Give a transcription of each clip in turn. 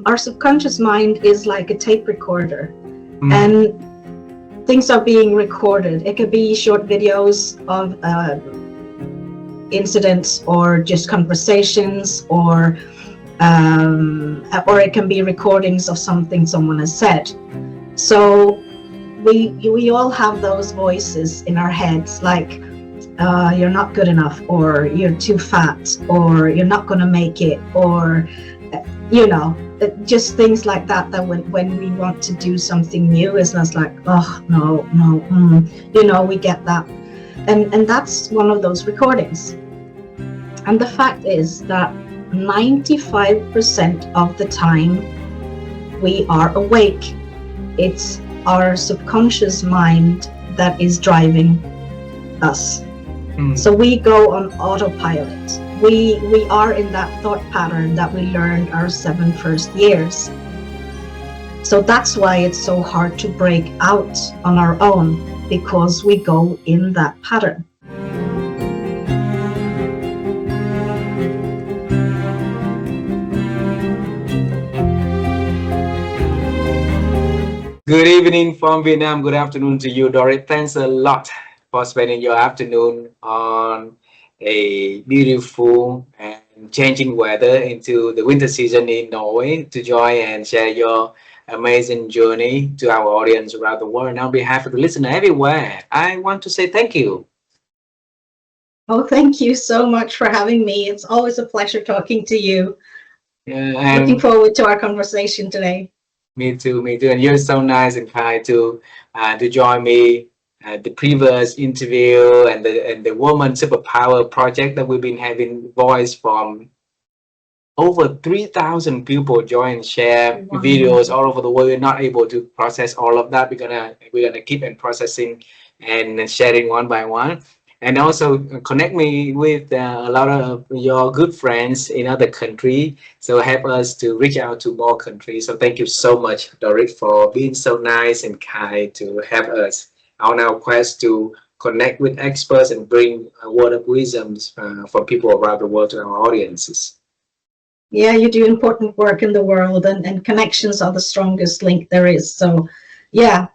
Our subconscious mind is like a tape recorder, Mm. and things are being recorded. It could be short videos of incidents, or just conversations, or it can be recordings of something someone has said. So we all have those voices in our heads, like you're not good enough, or you're too fat, or you're not going to make it, or just things like that, that when we want to do something new, it's just like, oh no, we get that. And that's one of those recordings. And the fact is that 95% of the time we are awake. It's our subconscious mind that is driving us. So we go on autopilot. We are in that thought pattern that we learned our 7 first years. So that's why it's so hard to break out on our own, because we go in that pattern. Good evening from Vietnam. Good afternoon to you, Dorrit. Thanks a lot for spending your afternoon on a beautiful and changing weather into the winter season in Norway to join and share your amazing journey to our audience around the world. And on behalf of the listener everywhere, I want to say thank you. Oh, thank you so much for having me. It's always a pleasure talking to you. Yeah, Looking forward to our conversation today. Me too, me too. And you're so nice and kind to join me the previous interview and the Woman Superpower project that we've been having voice from over 3,000 people join, share videos all over the world. We're not able to process all of that. We're gonna keep on processing and sharing one by one. And also connect me with a lot of your good friends in other countries. So help us to reach out to more countries. So thank you so much, Dorrit, for being so nice and kind to help us on our quest to connect with experts and bring a word of wisdom for people around the world to our audiences. Yeah, you do important work in the world, and connections are the strongest link there is. So yeah,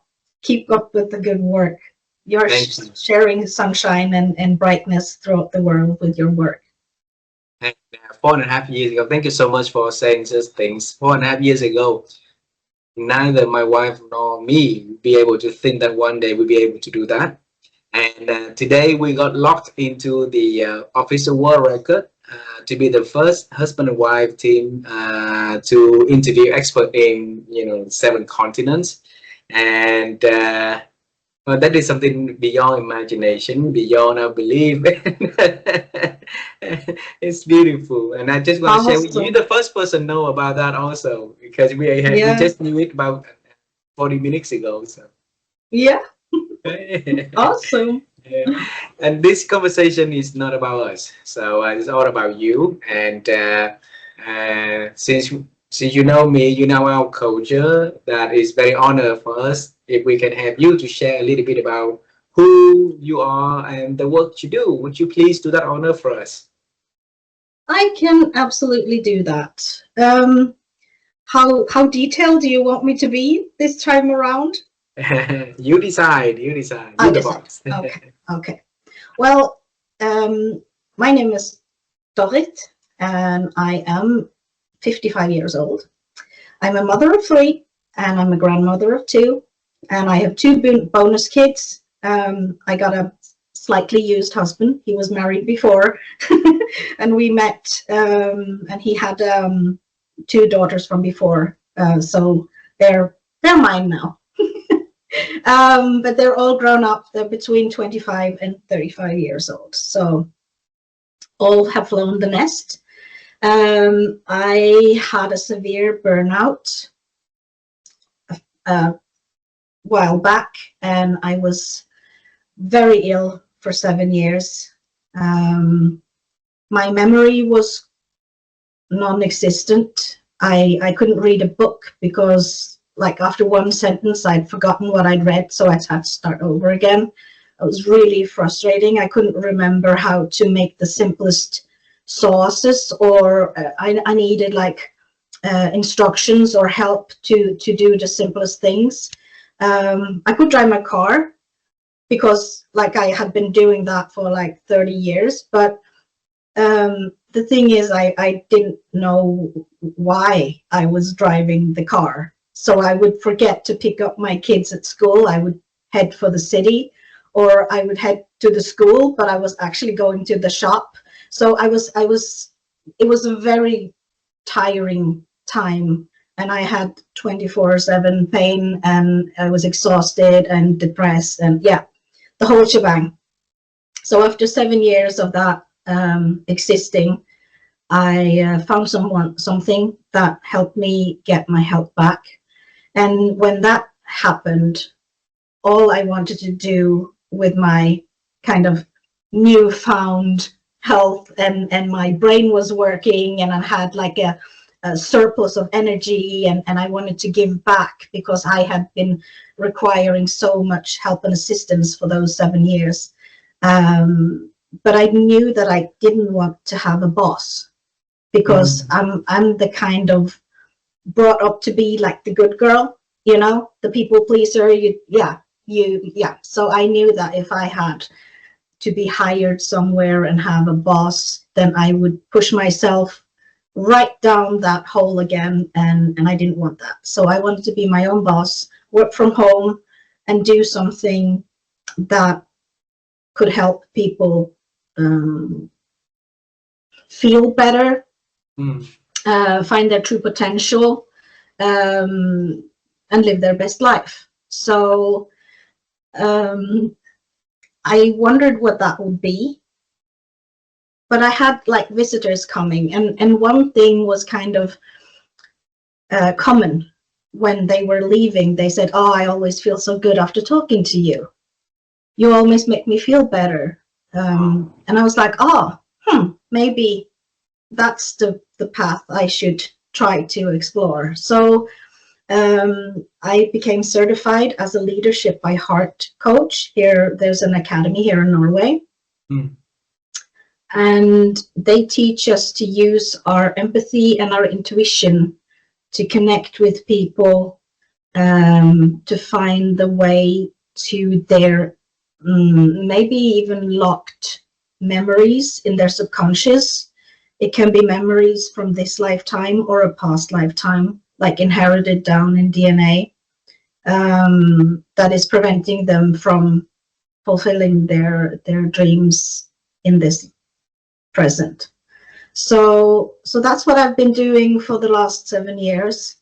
keep up with the good work. You're sharing sunshine and brightness throughout the world with your work. And 4.5 years ago, thank you so much for saying these things. 4.5 years ago, neither my wife nor me would be able to think that one day we'll be able to do that. And today we got locked into the official world record to be the first husband and wife team to interview expert in 7 continents. And well, that is something beyond imagination, beyond our belief. It's beautiful, and I just want to share with you. You're the first person know about that also, because we just knew it about 40 minutes ago. So yeah, awesome. Yeah. And this conversation is not about us, so it's all about you. And since you know me, you know our culture, that is very honored for us if we can have you to share a little bit about who you are and the work you do. Would you please do that honor for us? I can absolutely do that. How detailed do you want me to be this time around? You decide. You decide. I decide. Okay. Well, my name is Dorrit, and I am 55 years old. I'm a mother of 3, and I'm a grandmother of 2, and I have 2 bonus kids. I got a slightly used husband. He was married before, and we met, and he had 2 daughters from before, so they're mine now. But they're all grown up. They're between 25 and 35 years old, so all have flown the nest. I had a severe burnout a while back, and I was very ill for 7 years. My memory was non-existent. I couldn't read a book because, like, after one sentence I'd forgotten what I'd read, so I'd had to start over again. It was really frustrating. I couldn't remember how to make the simplest sauces, or I needed like instructions or help to do the simplest things. I could drive my car because like I had been doing that for like 30 years, but the thing is I didn't know why I was driving the car. So I would forget to pick up my kids at school. I would head for the city, or I would head to the school, but I was actually going to the shop. So it was a very tiring time, and I had 24/7 pain, and I was exhausted and depressed, and yeah, the whole shebang. So after 7 years of that existing, I found something that helped me get my health back. And when that happened, all I wanted to do with my kind of newfound health, and my brain was working, and I had like a surplus of energy, and I wanted to give back because I had been requiring so much help and assistance for those 7 years. But I knew that I didn't want to have a boss, because I'm the kind of brought up to be like the good girl, you know, the people pleaser. So I knew that if I had to be hired somewhere and have a boss, then I would push myself right down that hole again, and I didn't want that. So I wanted to be my own boss, work from home, and do something that could help people feel better, find their true potential, and live their best life. So I wondered what that would be, but I had like visitors coming, and one thing was kind of common. When they were leaving, they said, "Oh, I always feel so good after talking to you. You always make me feel better." And I was like, "Oh, maybe that's the path I should try to explore." So I became certified as a leadership by heart coach. Here, there's an academy here in Norway. And they teach us to use our empathy and our intuition to connect with people, to find the way to their maybe even locked memories in their subconscious. It can be memories from this lifetime or a past lifetime, like inherited down in DNA, that is preventing them from fulfilling their dreams in this present. So that's what I've been doing for the last 7 years.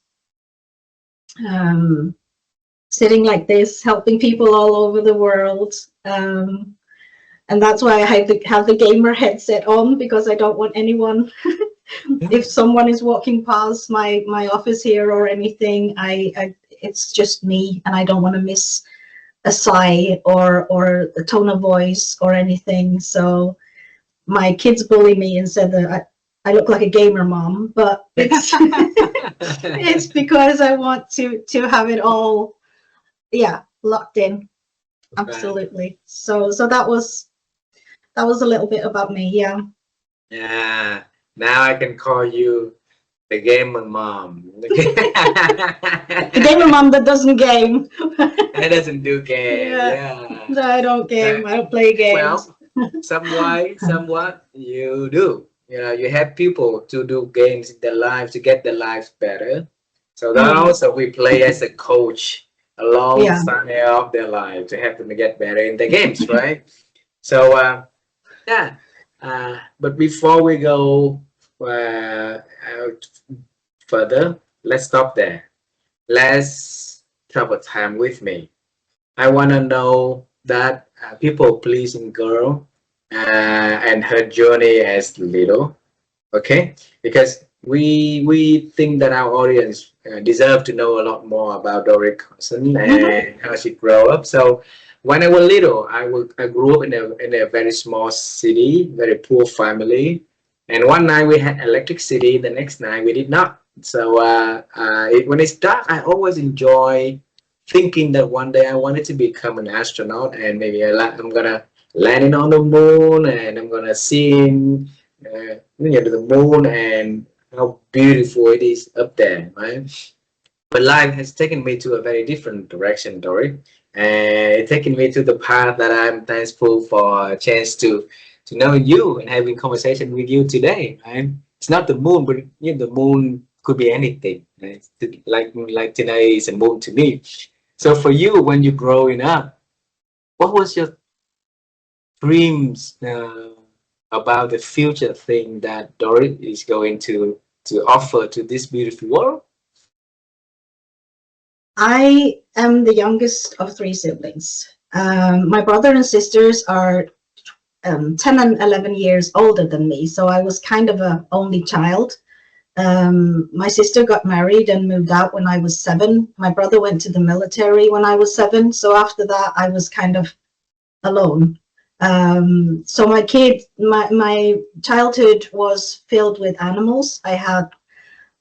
Sitting like this, helping people all over the world. And that's why I have the gamer headset on, because I don't want anyone, if someone is walking past my office here or anything, it's just me, and I don't want to miss a sigh or a tone of voice or anything. So my kids bully me and said that I look like a gamer mom, but it's it's because I want to have it all, locked in. Absolutely. So that was a little bit about me. Yeah. Now I can call you the gamer mom. The gamer mom that doesn't game. That doesn't do games. Yeah. No, I don't game. I don't play games. Well, somewhat you do. You know, you have people to do games in their lives to get their lives better. So that also we play as a coach alongside of their lives to help them to get better in the games, right? So but before we go out further, let's stop there. Let's travel time with me. I want to know that people pleasing girl and her journey as little, okay? Because we think that our audience deserve to know a lot more about Dorrit Karlsen and how she grew up. So when I was little, I grew up in a very small city, very poor family, and one night we had electricity, the next night we did not. So when it's dark, I always enjoy thinking that one day I wanted to become an astronaut, and maybe I'm gonna landing on the moon, and I'm gonna see the moon, and how beautiful it is up there, right? But life has taken me to a very different direction, Dory, and taken me to the path that I'm thankful for a chance to know you and having conversation with you today, right? It's not the moon, but you know, the moon could be anything, right? Like today is a moon to me. So for you, when you're growing up, what was your dreams about the future thing that Dorit is going to offer to this beautiful world? I am the youngest of three siblings. My brother and sisters are 10 and 11 years older than me, so I was kind of a only child. My sister got married and moved out when I was 7. My brother went to the military when I was 7, so after that I was kind of alone. So my childhood was filled with animals. I had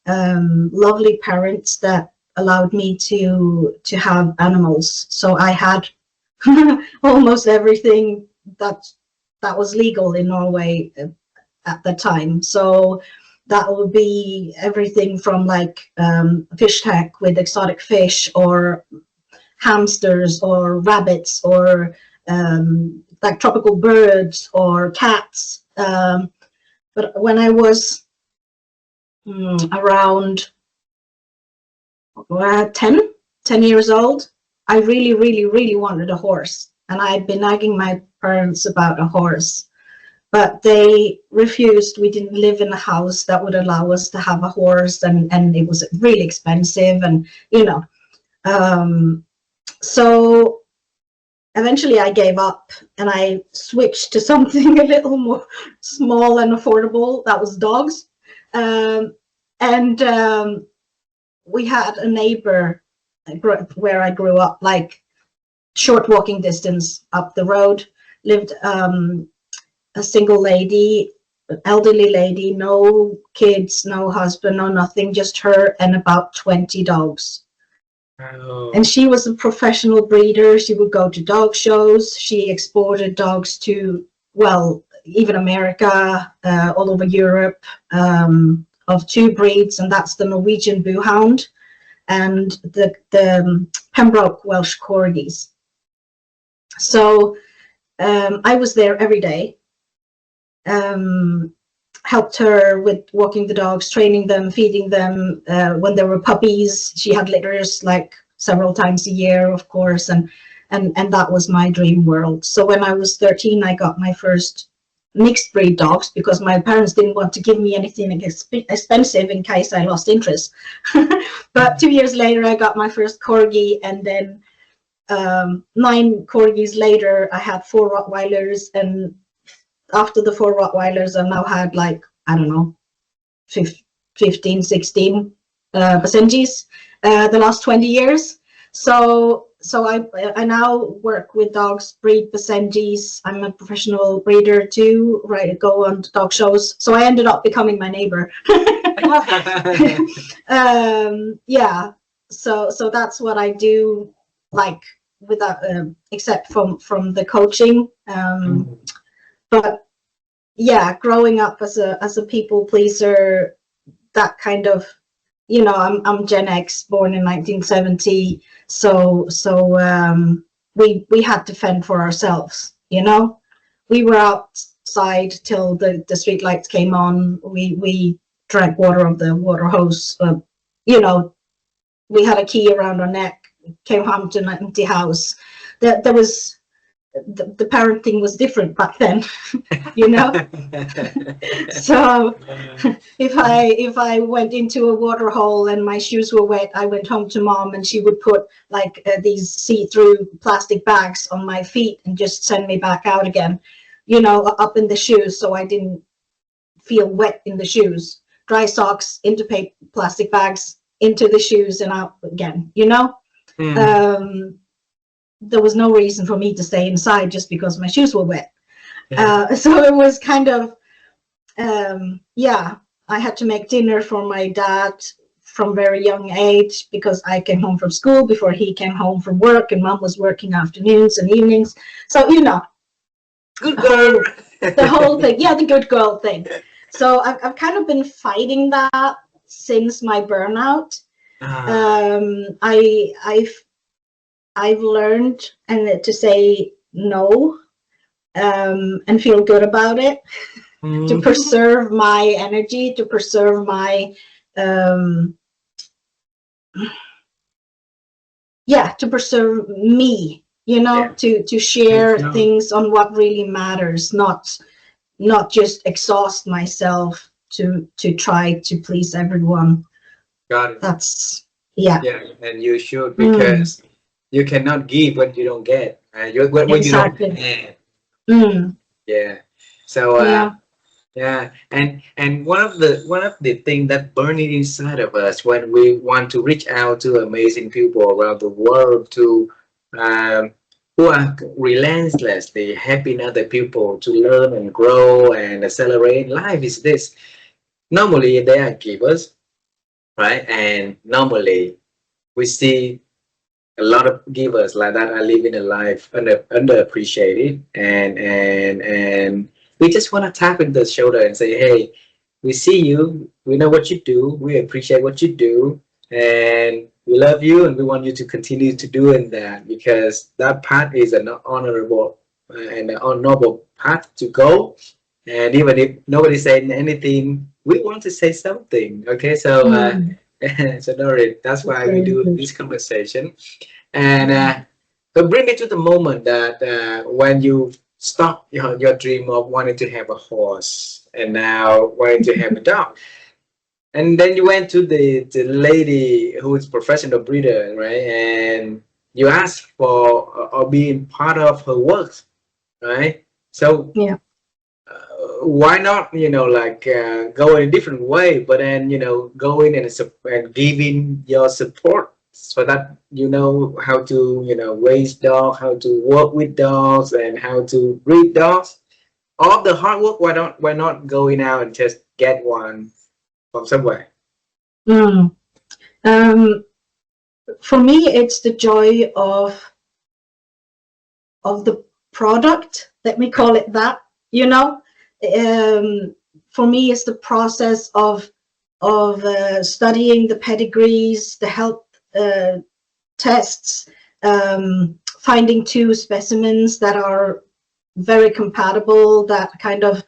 lovely parents that allowed me to have animals. So I had almost everything that was legal in Norway at the time. So that would be everything from like fish tank with exotic fish, or hamsters, or rabbits, or like tropical birds, or cats. But when I was around 10 years old, I really wanted a horse. And I'd been nagging my parents about a horse, but they refused. We didn't live in a house that would allow us to have a horse, and it was really expensive, and so eventually I gave up and I switched to something a little more small and affordable. That was dogs. And we had a neighbor where I grew up, like short walking distance up the road, lived a single lady, an elderly lady, no kids, no husband, no nothing, just her and about 20 dogs. Oh. And she was a professional breeder. She would go to dog shows. She exported dogs to, well, even America, all over Europe, of 2 breeds, and that's the Norwegian Boo Hound and the Pembroke Welsh Corgis. So I was there every day, helped her with walking the dogs, training them, feeding them. When there were puppies, she had litters like several times a year, of course, and that was my dream world. So when I was 13, I got my first mixed breed dogs because my parents didn't want to give me anything expensive in case I lost interest. But 2 years later, I got my first corgi, and then 9 corgis later, I had 4 Rottweilers, and after the 4 Rottweilers, I now had like, I don't know, 15, 16 Basenjis the last 20 years. So I now work with dogs, breed Basenjis. I'm a professional breeder too, right? Go on dog shows. So I ended up becoming my neighbor. Yeah. So that's what I do, like without except from the coaching. But yeah, growing up as a people pleaser, that kind of, I'm Gen X, born in 1970, so we had to fend for ourselves. We were outside till the street lights came on. We drank water of the water hose. We had a key around our neck. Came home to an empty house. There was the parenting was different back then. So if I went into a water hole and my shoes were wet, I went home to mom, and she would put like these see-through plastic bags on my feet and just send me back out again, up in the shoes, so I didn't feel wet in the shoes. Dry socks into plastic bags, into the shoes, and out again. There was no reason for me to stay inside just because my shoes were wet. So it was kind of, I had to make dinner for my dad from very young age because I came home from school before he came home from work, and mom was working afternoons and evenings. So, Good girl. the whole thing. Yeah, the good girl thing. So I've kind of been fighting that since my burnout. Ah, I've learned and to say no, and feel good about it, to mm, preserve my energy, to preserve my um, yeah, to preserve me, you know, yeah. to share things on what really matters, not just exhaust myself to try to please everyone. Got it. That's yeah. Yeah, and you should, Mm, because you cannot give what you don't get. What you don't exactly. have. Mm, Yeah. So yeah. yeah, and one of the thing that burning inside of us when we want to reach out to amazing people around the world, to um, who are relentlessly helping other people to learn and grow and accelerate life, is this. Normally they are givers, right? And normally we see a lot of givers like that are living a life underappreciated, and we just want to tap in the shoulder and say, hey, we see you, we know what you do, we appreciate what you do, and we love you, and we want you to continue to doing that, because that path is an honorable and an honorable path to go. And even if nobody's saying anything, we want to say something. Okay, so Mm, so Dorrit, that's that's why we very do good. this conversation. And Mm, but bring me to the moment that when you stop your dream of wanting to have a horse and now wanting to have a dog. And then you went to the lady who is professional breeder, right? And you asked for or being part of her work, right? So yeah. why not, like go in a different way, but then, going and giving your support so that you know how to, raise dogs, how to work with dogs, and how to breed dogs. All the hard work, why not going out and just get one from somewhere? Mm. Um, for me, it's the joy of the product. Let me call it that. You know, for me, it's the process of studying the pedigrees, the health uh, tests, finding two specimens that are very compatible, that kind of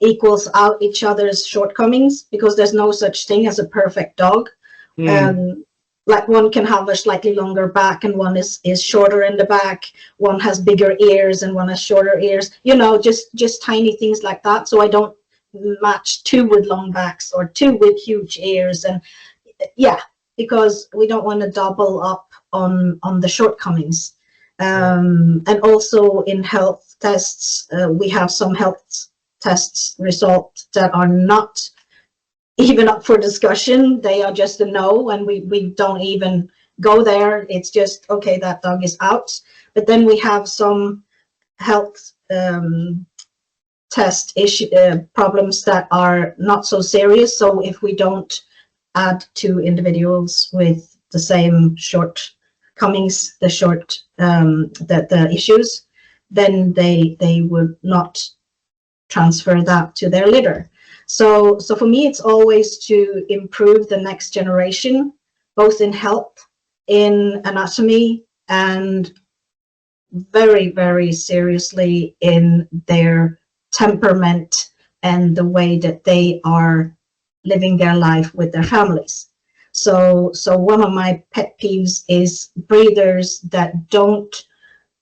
equals out each other's shortcomings, because there's no such thing as a perfect dog. Hmm. um, like one can have a slightly longer back and one is shorter in the back, one has bigger ears and one has shorter ears, you know, just tiny things like that. So I don't match two with long backs or two with huge ears. And yeah, because we don't want to double up on the shortcomings. And also in health tests, we have some health tests results that are not even up for discussion. They are just a no, and we don't even go there. It's just, okay, that dog is out. But then we have some health test issue problems that are not so serious. So if we don't add two individuals with the same shortcomings, the issues, then they would not transfer that to their litter. So for me, it's always to improve the next generation, both in health, in anatomy, and very, very seriously in their temperament and the way that they are living their life with their families. So one of my pet peeves is breeders that don't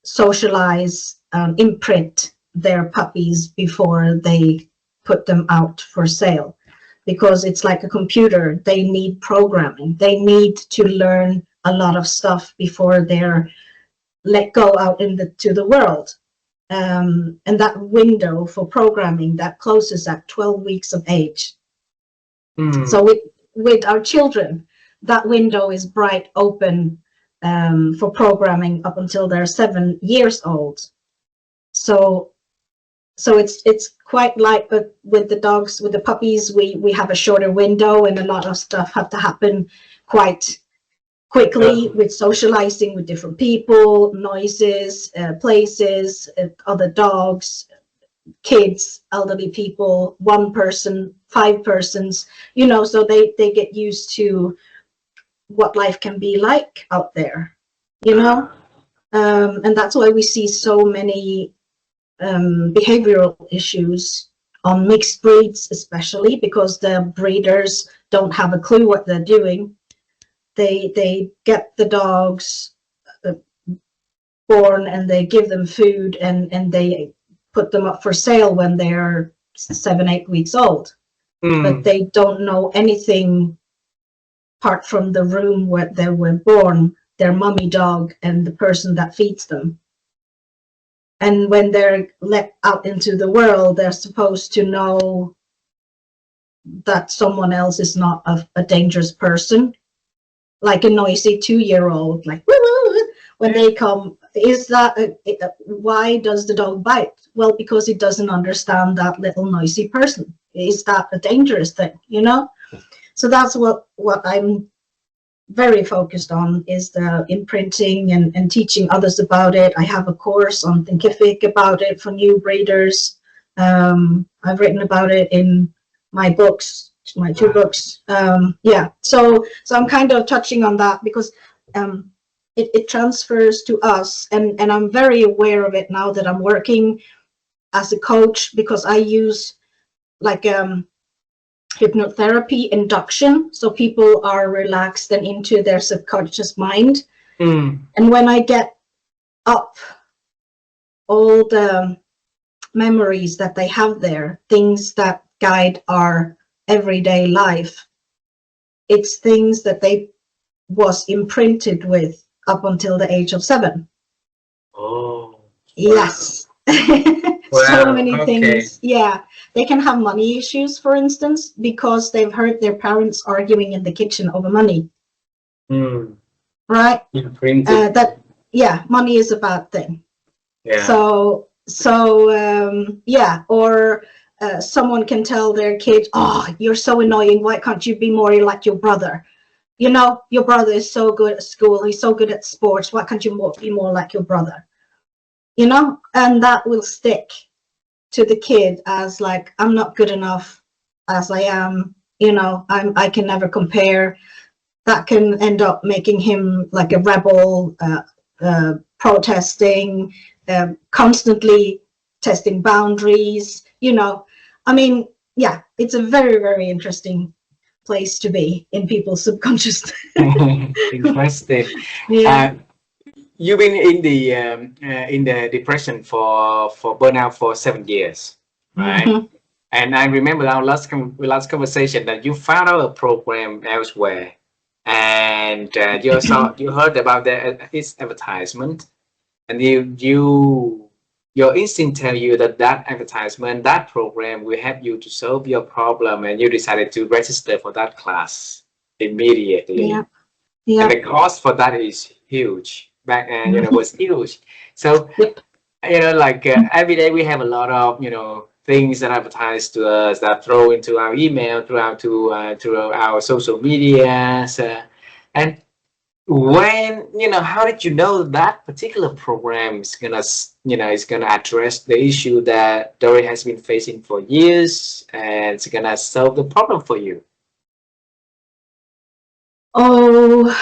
socialize, imprint their puppies before they put them out for sale, because it's like a computer. They need programming. They need to learn a lot of stuff before they're let go out to the world. And that window for programming that closes at 12 weeks of age. Hmm. So with our children, that window is bright open, for programming up until they're 7 years old. So it's quite like, but with the dogs, with the puppies, we have a shorter window, and a lot of stuff have to happen quite quickly, with socializing with different people, noises, places, other dogs, kids, elderly people, one person 5 persons, you know, so they get used to what life can be like out there, you know. And that's why we see so many behavioral issues on mixed breeds, especially because the breeders don't have a clue what they're doing. They get the dogs born and they give them food, and they put them up for sale when they're 7-8 weeks old. But they don't know anything apart from the room where they were born, their mummy dog and the person that feeds them. And when they're let out into the world, they're supposed to know that someone else is not a dangerous person, like a noisy 2-year-old, like woo, woo, woo. When they come, is that why does the dog bite? Well, because it doesn't understand that little noisy person. Is that a dangerous thing, you know? So that's what I'm very focused on, is the imprinting and teaching others about it. I have a course on Thinkific about it for new breeders. I've written about it in my books, my 2 books. Yeah, so I'm kind of touching on that because it transfers to us, and I'm very aware of it now that I'm working as a coach, because I use like hypnotherapy induction, so people are relaxed and into their subconscious mind. And when I get up all the memories that they have there, things that guide our everyday life, it's things that they was imprinted with up until the age of 7. Oh, yes. So many things. Yeah, they can have money issues, for instance, because they've heard their parents arguing in the kitchen over money. Right? That, yeah, money is a bad thing. Yeah. So yeah, or someone can tell their kid, oh, you're so annoying, why can't you be more like your brother? You know, your brother is so good at school, he's so good at sports, why can't you be more like your brother? You know, and that will stick to the kid as like, I'm not good enough as I am, you know, I can never compare. That can end up making him like a rebel, protesting, constantly testing boundaries, you know. I mean, yeah, it's a very, very interesting place to be in people's subconscious. Interesting. Yeah. You've been in the depression for burnout for 7 years, right? And I remember our last conversation that you found out a program elsewhere, and you heard about its advertisement, and your instinct tell you that advertisement, that program will help you to solve your problem, and you decided to register for that class immediately. Yeah. Yeah. And the cost for that is huge. Back then, you know, was huge. So, you know, like every day we have a lot of, you know, things that advertise to us, that throw into our email, through our social media. And when, you know, how did you know that particular program is gonna, you know, is gonna address the issue that Dorrit has been facing for years, and it's gonna solve the problem for you? Oh,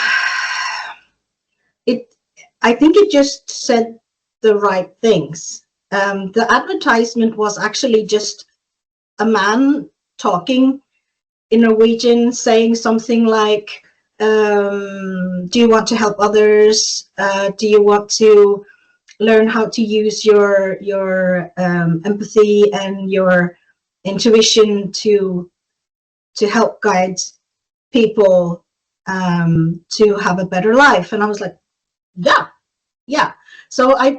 I think it just said the right things. The advertisement was actually just a man talking in Norwegian, saying something like, do you want to help others? Do you want to learn how to use your empathy and your intuition to help guide people to have a better life? And I was like, yeah. So I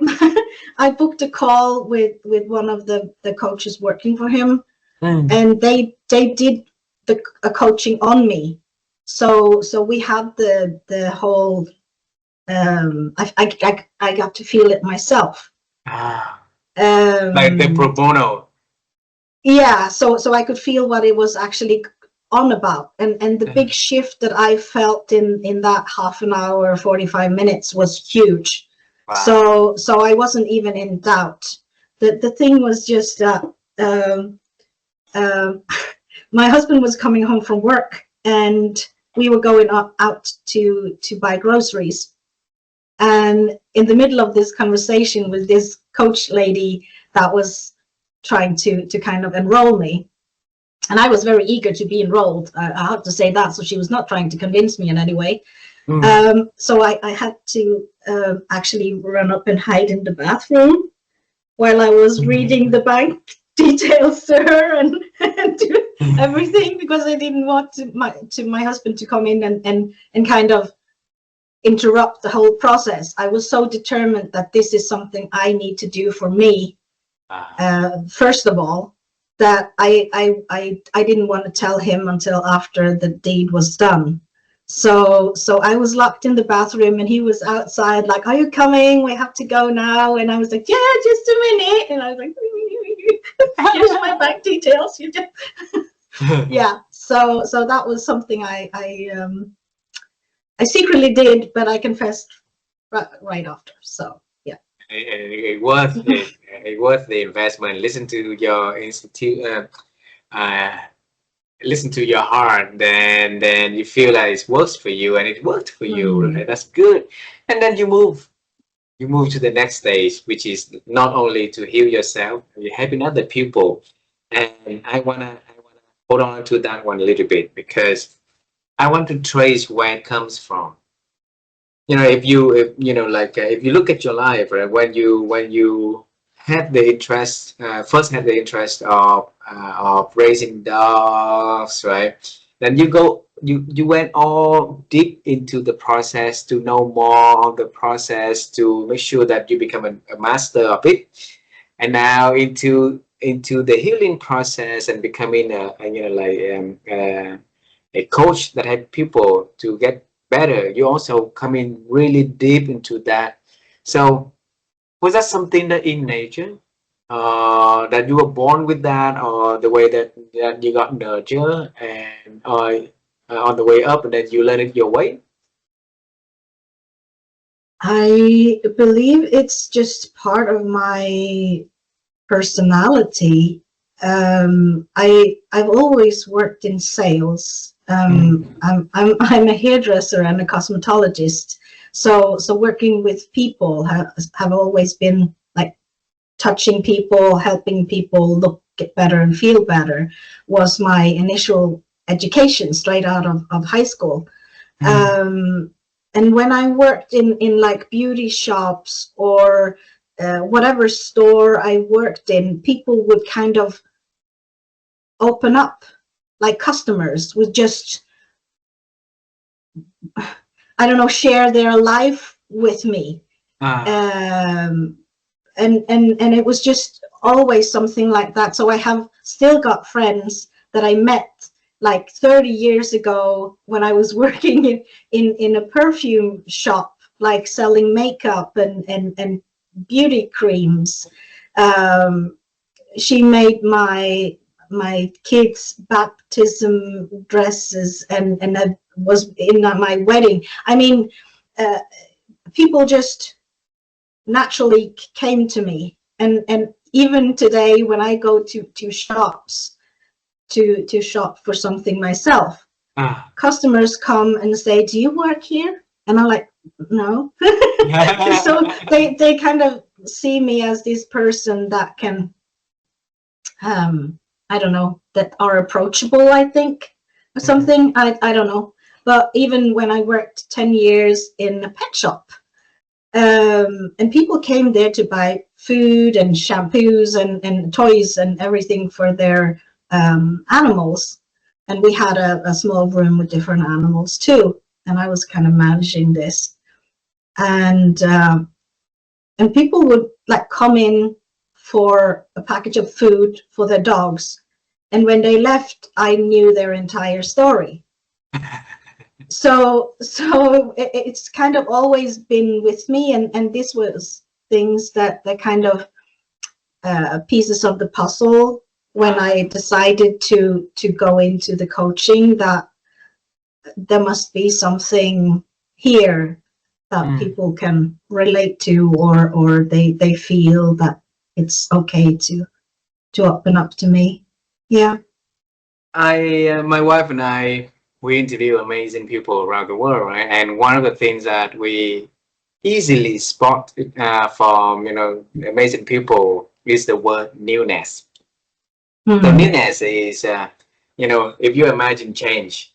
I booked a call with one of the coaches working for him, and they did a coaching on me. So we had the whole I got to feel it myself. Like the pro bono. Yeah, so I could feel what it was actually on about, and the big shift that I felt in that half an hour, 45 minutes was huge. Wow. So I wasn't even in doubt. The thing was just my husband was coming home from work, and we were going out to buy groceries. And in the middle of this conversation with this coach lady that was trying to kind of enroll me, and I was very eager to be enrolled, I have to say that, so she was not trying to convince me in any way. So I had to actually run up and hide in the bathroom while I was reading the bank details to her and do everything, because I didn't want my husband to come in and kind of interrupt the whole process. I was so determined that this is something I need to do for me, first of all, that I didn't want to tell him until after the deed was done. So I was locked in the bathroom, and he was outside like, "Are you coming? We have to go now." And I was like, "Yeah, just a minute." And I was like, "Here's my bank details." You just yeah. So that was something I secretly did, but I confessed right after. So yeah. It worth it. It worth the investment. Listen to your institute. Listen to your heart, then you feel like it works for you, and it worked for you, right? That's good. And then you move to the next stage, which is not only to heal yourself, you're helping other people. And I wanna hold on to that one a little bit, because I want to trace where it comes from. If you look at your life, right, when you had the interest, first had the interest of raising dogs, right? Then you went all deep into the process to know more of the process, to make sure that you become a master of it, and now into the healing process and becoming a coach that help people to get better. You also come in really deep into that. So was that something that in nature, that you were born with that, or the way that you got nurtured, and on the way up, and then you learn it your way? I believe it's just part of my personality. I've always worked in sales. I'm a hairdresser and a cosmetologist, so working with people have always been like touching people, helping people get better and feel better, was my initial education straight out of high school. And when I worked in like beauty shops or whatever store I worked in, people would kind of open up, like customers would just, I don't know, share their life with me. And it was just always something like that. So I have still got friends that I met like 30 years ago when I was working in a perfume shop, like selling makeup and beauty creams. She made my kids' baptism dresses, and that was in my wedding. I mean, people just naturally came to me, and even today when I go to shops to shop for something myself, customers come and say, "Do you work here?" And I'm like, "No." So they kind of see me as this person that can I don't know, that are approachable, I think, or something. I don't know. But even when I worked 10 years in a pet shop, and people came there to buy food and shampoos and toys and everything for their animals. And we had a small room with different animals too. And I was kind of managing this. And people would like come in for a package of food for their dogs. And when they left, I knew their entire story. So it's kind of always been with me, and this was things that kind of pieces of the puzzle when I decided to go into the coaching, that there must be something here that people can relate to, or they feel that it's okay to open up to me. Yeah. My wife and I, we interview amazing people around the world, right? And one of the things that we easily spot from, amazing people is the word newness. So Hmm. newness is, if you imagine change,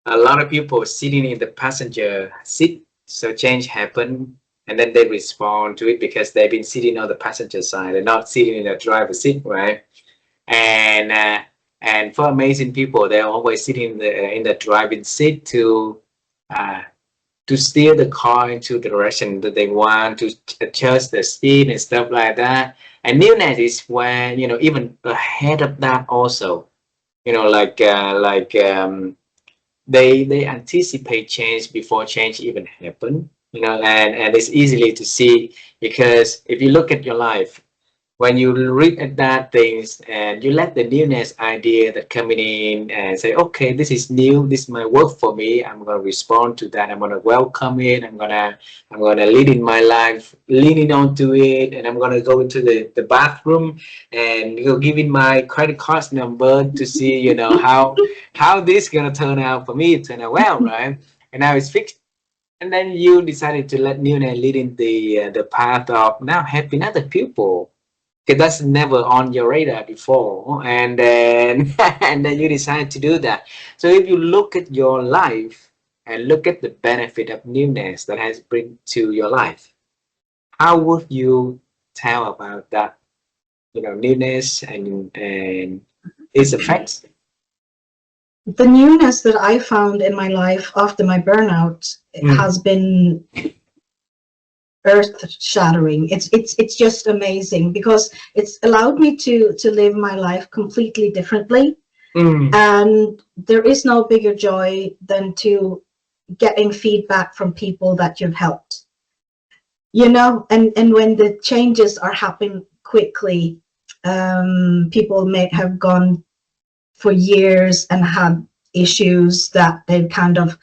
a lot of people sitting in the passenger seat, so change happen, and then they respond to it because they've been sitting on the passenger side and not sitting in the driver's seat, right? And for amazing people, they're always sitting in the driving seat uh, to steer the car into the direction that they want, to adjust the speed and stuff like that. And newness is where, even ahead of that also, they anticipate change before change even happen, and it's easily to see because if you look at your life, when you read at that things and you let the newness idea that coming in and say, okay, this is new, this might work for me, I'm going to respond to that, I'm going to welcome it, I'm going to lead in my life leaning onto it, and I'm going to go into the bathroom and giving my credit card number to see, how this going to turn out for me, turn out well, right? And now it's fixed. And then you decided to let newness lead in the path of now helping other people, because that's never on your radar before, and then and then you decide to do that. So if you look at your life and look at the benefit of newness that has bring to your life, how would you tell about that, newness and its effects? The newness that I found in my life after my burnout has been earth-shattering. It's just amazing because it's allowed me to live my life completely differently. And there is no bigger joy than to getting feedback from people that you've helped, and when the changes are happening quickly, people may have gone for years and had issues that they've kind of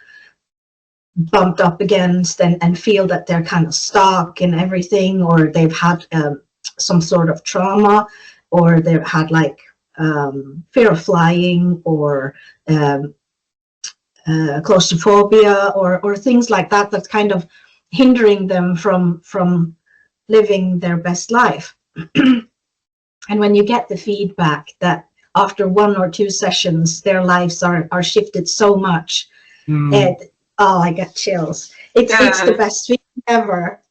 bumped up against and feel that they're kind of stuck in everything, or they've had some sort of trauma, or they've had like fear of flying, or claustrophobia, or things like that, that's kind of hindering them from living their best life. And when you get the feedback that after 1 or 2 sessions their lives are shifted so much, oh, I get chills. It's the best feeling ever.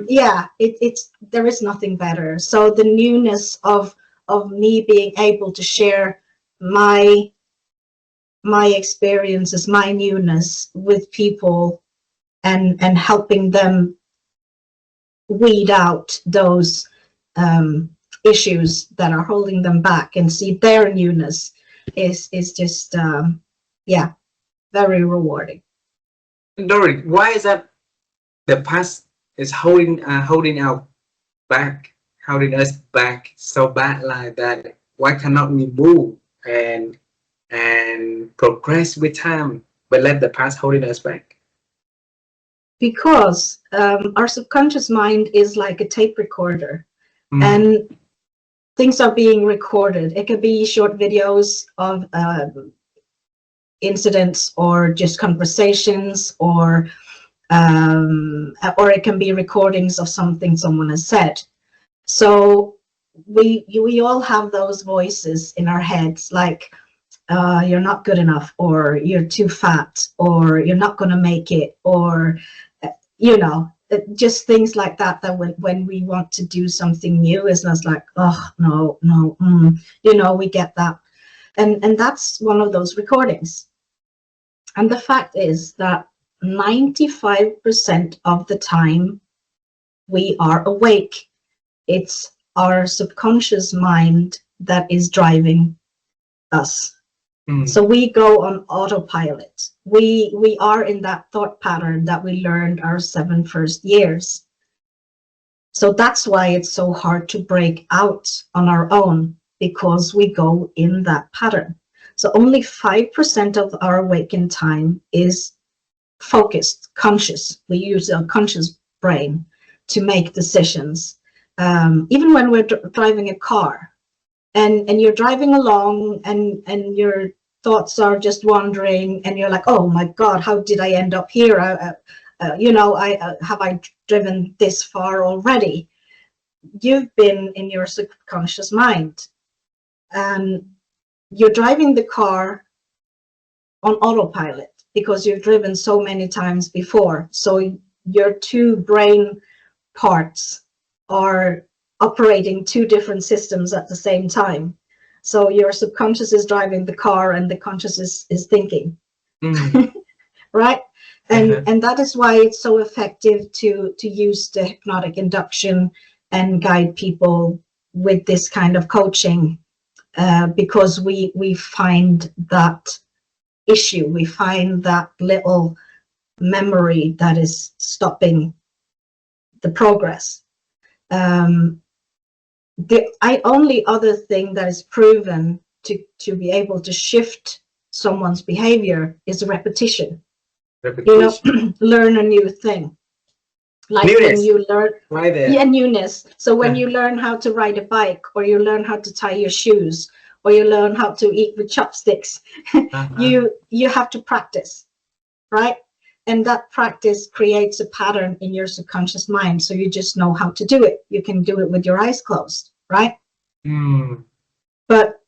Yeah, it's there is nothing better. So the newness of me being able to share my experiences, my newness with people, and helping them weed out those issues that are holding them back and see their newness is just yeah, very rewarding. Dorrit, why is that the past is holding us back so bad like that? Why cannot we move and progress with time, but let the past holding us back? Because our subconscious mind is like a tape recorder, and things are being recorded. It could be short videos of incidents, or just conversations, or it can be recordings of something someone has said. So we all have those voices in our heads, like you're not good enough, or you're too fat, or you're not going to make it, or just things like that, that when we want to do something new, is just like, oh no, we get that. And that's one of those recordings. And the fact is that 95% of the time we are awake. It's our subconscious mind that is driving us. So we go on autopilot. We are in that thought pattern that we learned our 7 first years. So that's why it's so hard to break out on our own, because we go in that pattern. So only 5% of our awakened time is focused, conscious. We use a conscious brain to make decisions. Even when we're driving a car, and you're driving along, and your thoughts are just wandering, and you're like, oh my God, how did I end up here? You know, have I driven this far already? You've been in your subconscious mind, and you're driving the car on autopilot because you've driven so many times before. So your two brain parts are operating two different systems at the same time. So your subconscious is driving the car and the conscious is thinking. Right? And that is why it's so effective to use the hypnotic induction and guide people with this kind of coaching, because we find that issue, we find that little memory that is stopping the progress. The only other thing that is proven to be able to shift someone's behavior is repetition. You know, learn a new thing. Like NEWNESS. when you learn, Right there. yeah, newness. So when you learn how to ride a bike, or you learn how to tie your shoes, or you learn how to eat with chopsticks, you have to practice, right? And that practice creates a pattern in your subconscious mind. So you just know how to do it. You can do it with your eyes closed, right? But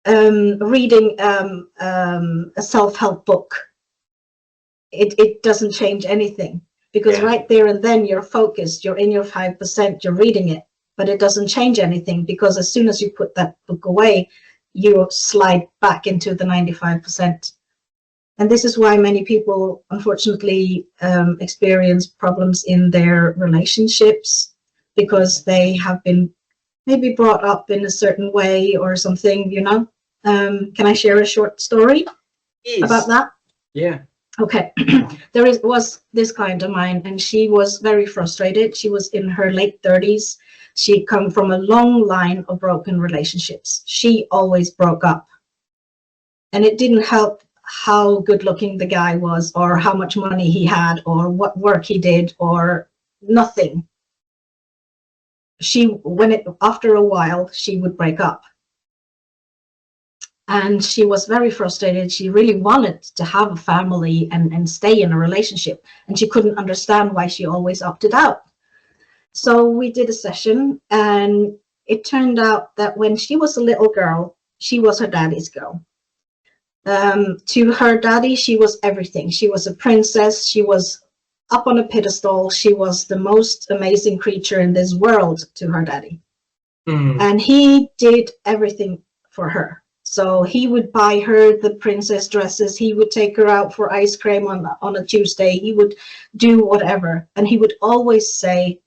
reading a self-help book, it doesn't change anything, because right there and then you're focused, you're in your 5%, you're reading it, but it doesn't change anything, because as soon as you put that book away, you slide back into the 95%. And this is why many people, unfortunately, experience problems in their relationships, because they have been maybe brought up in a certain way or something, you know. Can I share a short story about that? Yeah. Okay. There was this client of mine, and she was very frustrated. She was in her late 30s. She'd come from a long line of broken relationships. She always broke up. And it didn't help how good looking the guy was, or how much money he had, or what work he did, or nothing. After a while, she would break up. And she was very frustrated. She really wanted to have a family and stay in a relationship. And she couldn't understand why she always opted out. So we did a session, and it turned out that when she was a little girl, she was her daddy's girl. To her daddy, she was everything. She was a princess. She was up on a pedestal. She was the most amazing creature in this world to her daddy. And he did everything for her. So he would buy her the princess dresses. He would take her out for ice cream on a Tuesday. He would do whatever. And he would always say,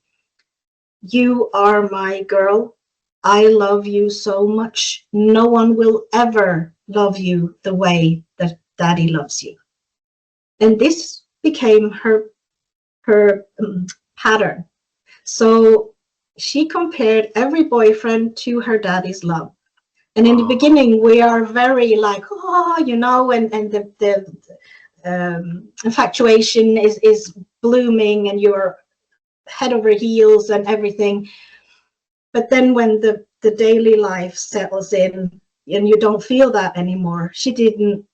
"You are my girl. I love you so much. No one will ever love you the way that daddy loves you." And this became her pattern. So she compared every boyfriend to her daddy's love. And in the beginning, we are very like, oh, you know, and the infatuation is blooming, and you're head over heels and everything. But then when the daily life settles in and you don't feel that anymore, she didn't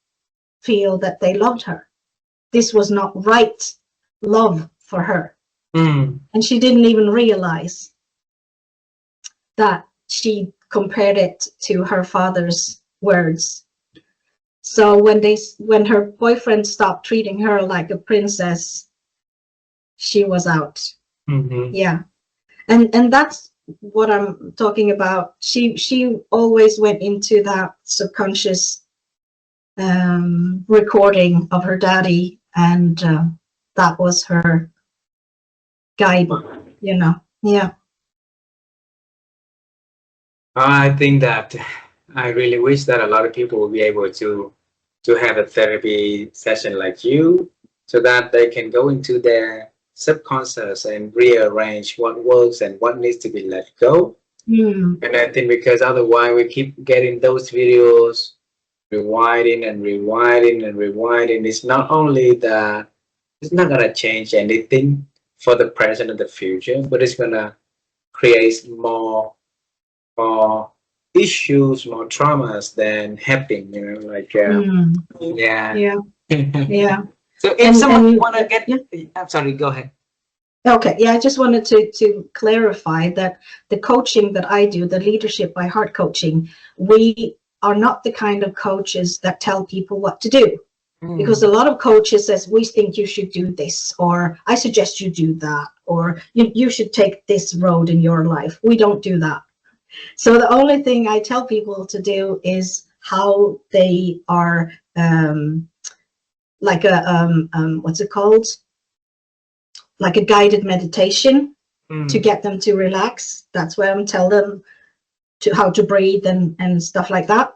feel that they loved her. This was not right love for her. And she didn't even realize that she compared it to her father's words. So when her boyfriend stopped treating her like a princess, she was out. Yeah. And that's what I'm talking about. She always went into that subconscious recording of her daddy, and that was her guide, you know. Yeah. I think that I really wish that a lot of people will be able to have a therapy session like you, so that they can go into their subconscious and rearrange what works and what needs to be let go. And I think because otherwise we keep getting those videos rewinding and rewinding and rewinding. It's not only that it's not gonna change anything for the present and the future, but it's gonna create more issues, more traumas than helping, you know, like, yeah. Yeah, yeah. So if And someone want to get, yeah. I'm sorry, go ahead. Okay, yeah, I just wanted to clarify that the coaching that I do, the Leadership by Heart coaching, we are not the kind of coaches that tell people what to do. Because a lot of coaches says, we think you should do this, or I suggest you do that, or you should take this road in your life. We don't do that. So the only thing I tell people to do is how they are, like a, what's it called? Like a guided meditation to get them to relax. That's where I'm telling them to how to breathe and stuff like that.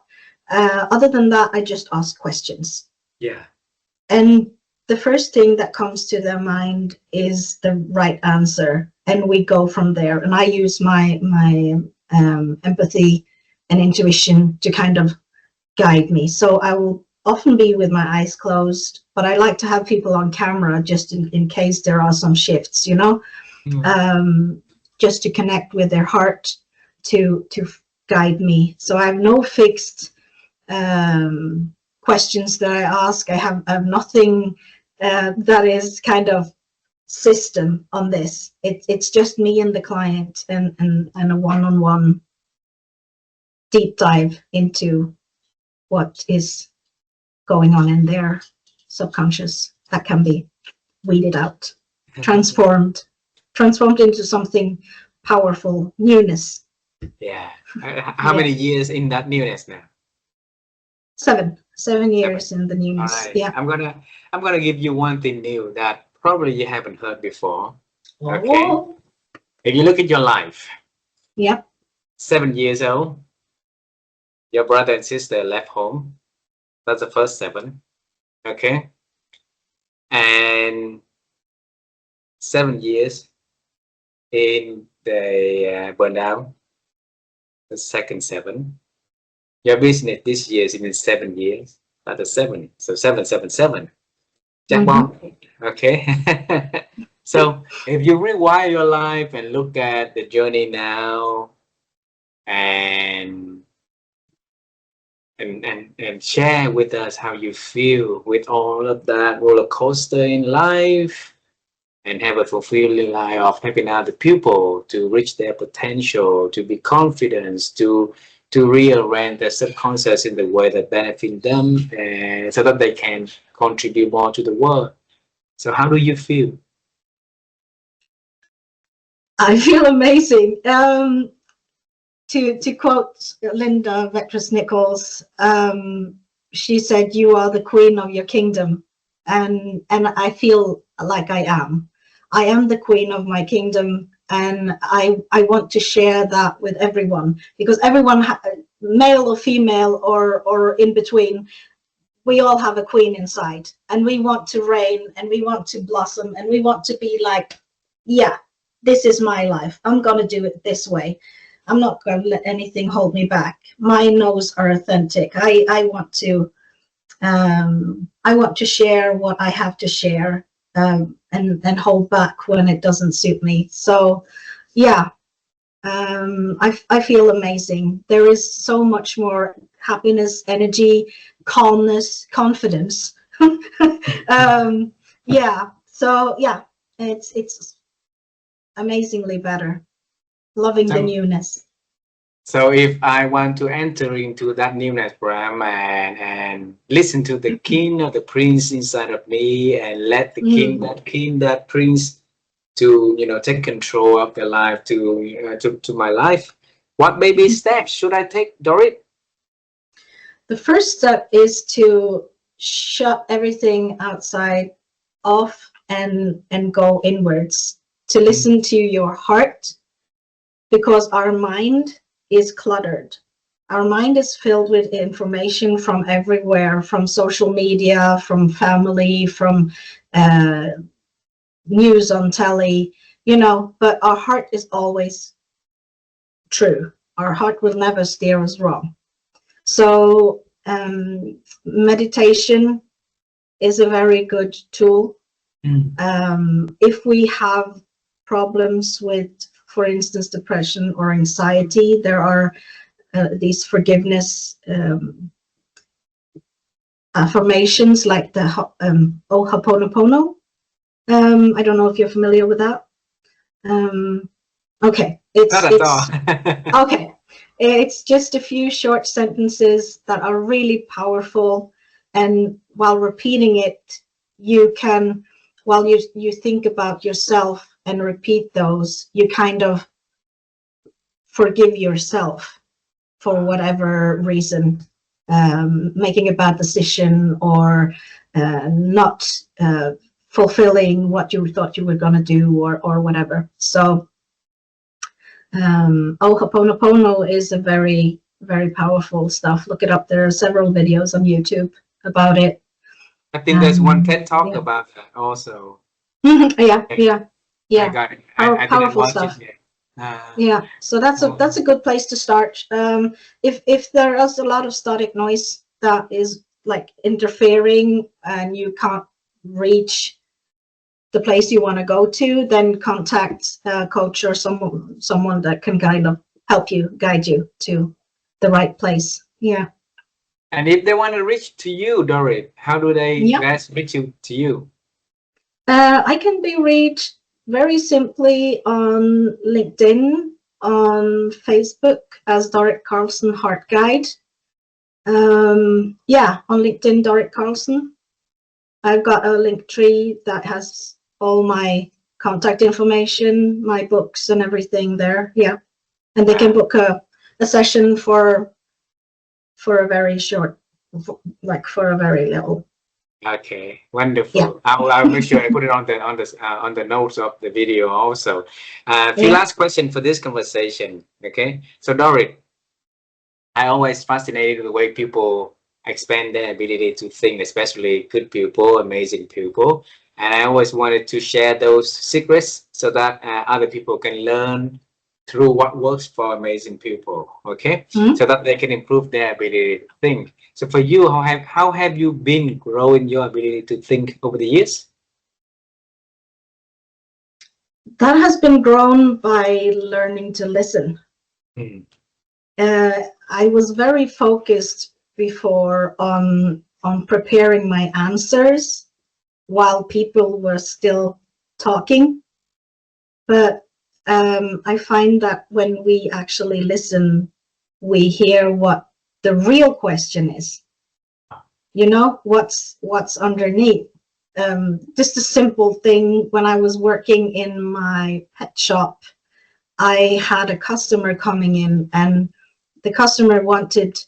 Other than that, I just ask questions. Yeah. And the first thing that comes to their mind is the right answer, and we go from there. And I use my empathy and intuition to kind of guide me. So I will often be with my eyes closed, but I like to have people on camera just in case there are some shifts, you know, just to connect with their heart to guide me. So I have no fixed questions that I ask. I have nothing that is kind of system on this. It's just me and the client, and a one-on-one deep dive into what is going on in their subconscious that can be weeded out, transformed into something powerful, newness. Yeah. How many years in that newness now? 7 years in the newness. All right. Yeah. I'm gonna give you one thing new that probably you haven't heard before. Oh. Okay. If you look at your life, Yeah. 7 years old, your brother and sister left home. That's the first 7. Okay. And 7 years in the burnout, the second 7. Your business this year is in 7 years. That's a 7. So 777. Jackpot. Okay. So if you rewire your life and look at the journey now and share with us how you feel with all of that roller coaster in life, and have a fulfilling life of helping other people to reach their potential, to be confident, to rearrange their subconscious in the way that benefits them, so that they can contribute more to the world. So how do you feel? I feel amazing. To quote Linda Vectris Nichols, she said, "You are the queen of your kingdom," and I feel like I am. I am the queen of my kingdom, and I want to share that with everyone, because everyone, male or female or in between, we all have a queen inside, and we want to reign, and we want to blossom, and we want to be like, yeah, this is my life. I'm gonna do it this way. I'm not going to let anything hold me back. My no's are authentic. I want to share what I have to share, and hold back when it doesn't suit me. So yeah, I feel amazing. There is so much more happiness, energy, calmness, confidence. Yeah. So yeah, it's amazingly better. Loving the newness. So if I want to enter into that newness program and listen to the king or the prince inside of me, and let the king, that prince, to take control of their life, to my life, what baby steps should I take, Dorrit? The first step is to shut everything outside off and go inwards, to listen to your heart, because our mind is cluttered. Our mind is filled with information from everywhere, from social media, from family, from news on telly, but our heart is always true. Our heart will never steer us wrong. So meditation is a very good tool. If we have problems with, for instance, depression or anxiety, there are these forgiveness affirmations, like the O Ho'oponopono. I don't know if you're familiar with that. Okay, Not at all. okay. It's just a few short sentences that are really powerful, and while repeating it, you can, while you think about yourself and repeat those, you kind of forgive yourself for whatever reason, making a bad decision, or not fulfilling what you thought you were going to do, or whatever. So O Ho'oponopono is a very, very powerful stuff. Look it up. There are several videos on YouTube about it. I think there's one TED Talk yeah. about that also. Yeah. I got it. I powerful didn't stuff. watch it Yeah, so that's a good place to start. If there is a lot of static noise that is like interfering and you can't reach the place you want to go to, then contact a coach or someone that can help you guide you to the right place. Yeah. And if they want to reach to you, Dorrit, how do they best reach to you? I can be reached very simply on LinkedIn, on Facebook as Dorrit Karlsen Heart Guide. Yeah, on LinkedIn, Dorrit Karlsen. I've got a link tree that has all my contact information, my books and everything there. Yeah, and they can book a session for a very short, like for a very little. Okay, wonderful. Yeah. I'll make sure I put it on the notes of the video also. A few last questions for this conversation. Okay, so Dorrit, I always fascinated with the way people expand their ability to think, especially good people, amazing people, and I always wanted to share those secrets so that other people can learn through what works for amazing people. Okay, so that they can improve their ability to think. So for you, how have you been growing your ability to think over the years? That has been grown by learning to listen. I was very focused before on preparing my answers while people were still talking, but I find that when we actually listen, we hear what the real question is. You know, what's underneath. Just a simple thing. When I was working in my pet shop, I had a customer coming in, and the customer wanted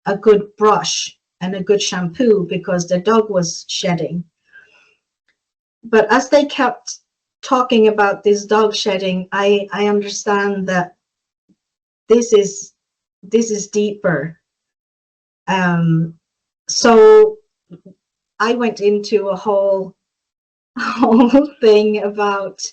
a good brush and a good shampoo because their dog was shedding. But as they kept talking about this dog shedding, I understand that this is deeper. So I went into a whole thing about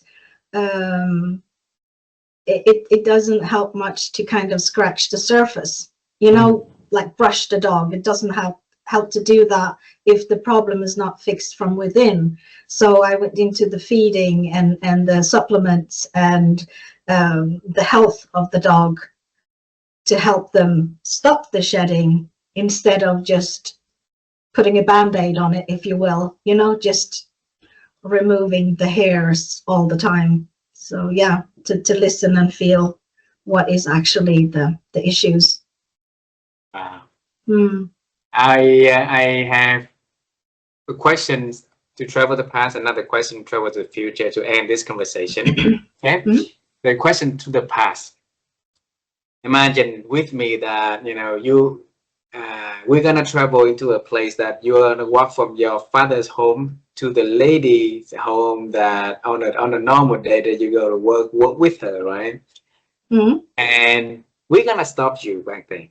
it doesn't help much to kind of scratch the surface, you know, like brush the dog. It doesn't help to do that if the problem is not fixed from within. So I went into the feeding and the supplements and the health of the dog to help them stop the shedding, instead of just putting a band-aid on it, if you will, you know, just removing the hairs all the time. So yeah, to listen and feel what is actually the issues. I have a question to travel the past, another question to travel to the future to end this conversation. Okay, the question to the past. Imagine with me that, you know, we're gonna travel into a place that you're gonna walk from your father's home to the lady's home that on a normal day that you go to work with her, right? And we're gonna stop you back then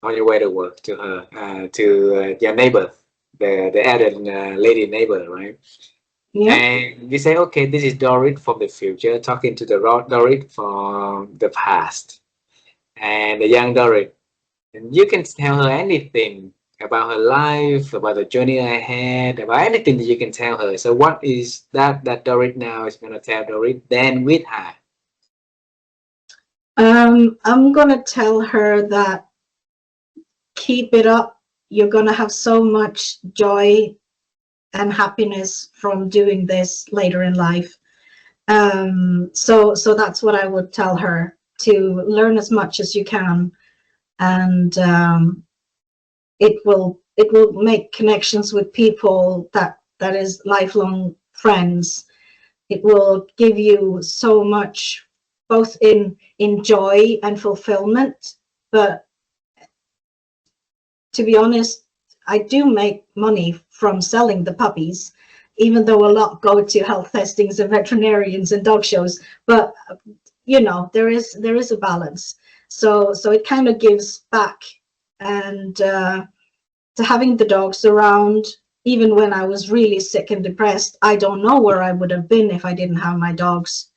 on your way to work to her to your neighbor, the elder lady neighbor, right? And we say, okay, this is Dorrit from the future talking to the Dorrit from the past, and the young Dorrit. And you can tell her anything about her life, about the journey ahead, about anything that you can tell her. So what is that Dorrit now is going to tell Dorrit then with her? I'm gonna tell her that keep it up. You're gonna have so much joy and happiness from doing this later in life. So that's what I would tell her, to learn as much as you can, and it will make connections with people that is lifelong friends. It will give you so much, both in joy and fulfillment. But to be honest, I do make money from selling the puppies, even though a lot go to health testings and veterinarians and dog shows. But you know, there is a balance. So it kind of gives back, and to having the dogs around, even when I was really sick and depressed, I don't know where I would have been if I didn't have my dogs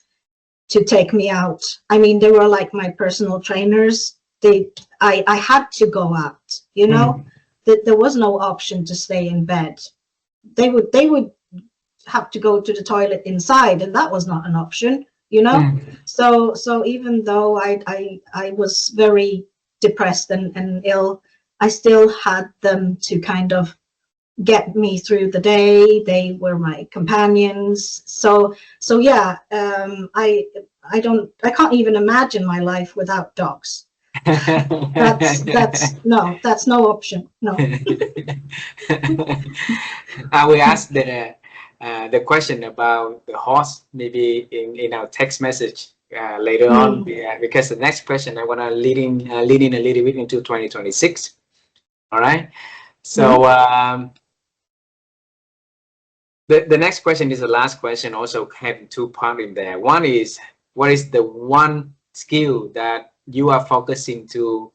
to take me out. I mean, they were like my personal trainers. I had to go out, you know. There was no option to stay in bed. They would have to go to the toilet inside, and that was not an option, you know. So even though I was very depressed and ill, I still had them to kind of get me through the day. They were my companions. So yeah, I can't even imagine my life without dogs. That's no option. No. I will ask the question about the horse maybe in our text message later on, because the next question I want to lead in a little bit into 2026. All right. So the next question is the last question, also having two parts in there. One is, what is the one skill that you are focusing to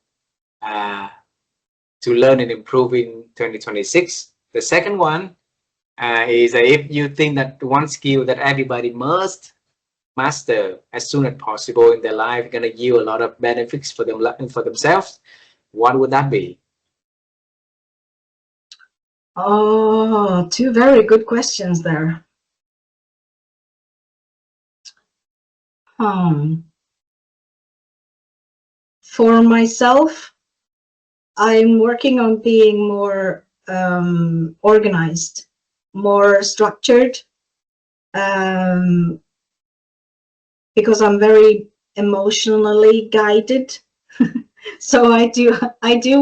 learn and improve in 2026? The second one is if you think that one skill that everybody must master as soon as possible in their life, going to yield a lot of benefits for them and for themselves, what would that be? Oh, two very good questions there. For myself, I'm working on being more organized, more structured, because I'm very emotionally guided. So I do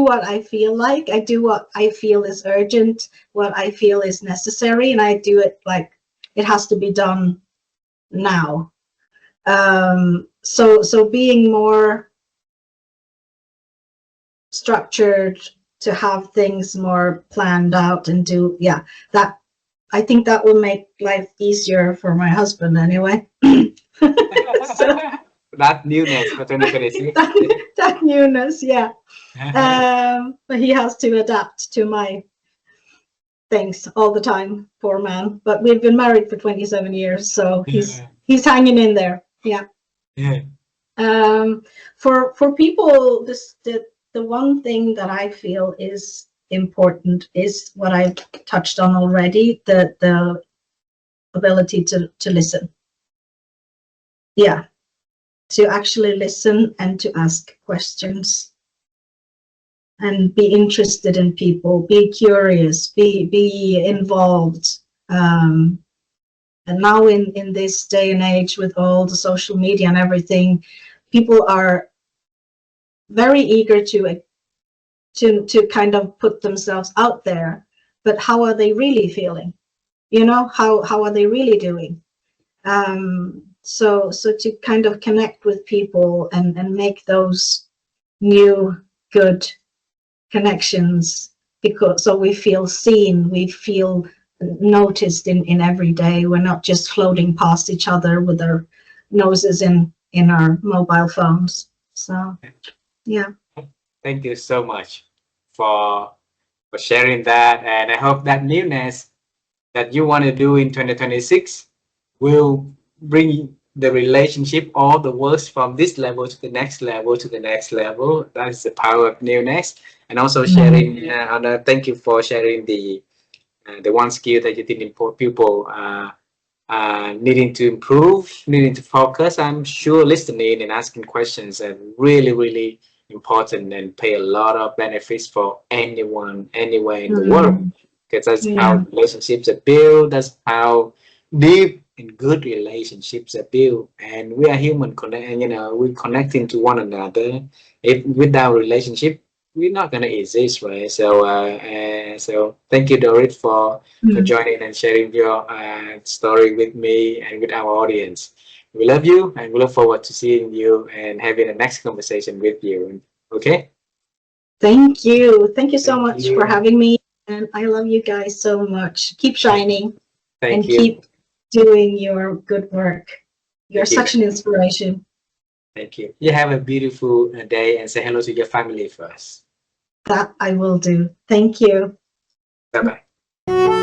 what I feel like. I do what I feel is urgent, what I feel is necessary, and I do it like it has to be done now. So being more structured, to have things more planned out and do, yeah, that, I think that will make life easier for my husband anyway. So, that newness for 2026. that newness, yeah. But he has to adapt to my things all the time, poor man. But we've been married for 27 years, so he's hanging in there. Yeah. For people, the one thing that I feel is important is what I've touched on already, the ability to listen. Yeah, to actually listen and to ask questions and be interested in people, be curious, be involved. And now in this day and age with all the social media and everything, people are very eager to kind of put themselves out there, but how are they really feeling? You know, how are they really doing? So to kind of connect with people and make those new good connections, because so we feel seen, we feel noticed in every day. We're not just floating past each other with our noses in our mobile phones. So yeah. Thank you so much for sharing that, and I hope that newness that you want to do in 2026 will bring the relationship, all the works from this level to the next level to the next level. That is the power of newness. And also sharing, Anna, thank you for sharing the one skill that you think people needing to improve, needing to focus, I'm sure listening and asking questions are really, really important and pay a lot of benefits for anyone, anywhere in the world. Because that's how Yeah. relationships are built. That's how deep and good relationships are built. And we are human, and we're connecting to one another. If without relationship, we're not gonna exist, right? So thank you, Dorrit, for joining and sharing your story with me and with our audience. We love you and we look forward to seeing you and having the next conversation with you. Okay? Thank you. Thank you so Thank much for you. having me. And I love you guys so much. Keep shining Thank and you. keep doing your good work. You're Thank you. such an inspiration. Thank you. You have a beautiful day and say hello to your family first. That I will do. Thank you. Bye bye.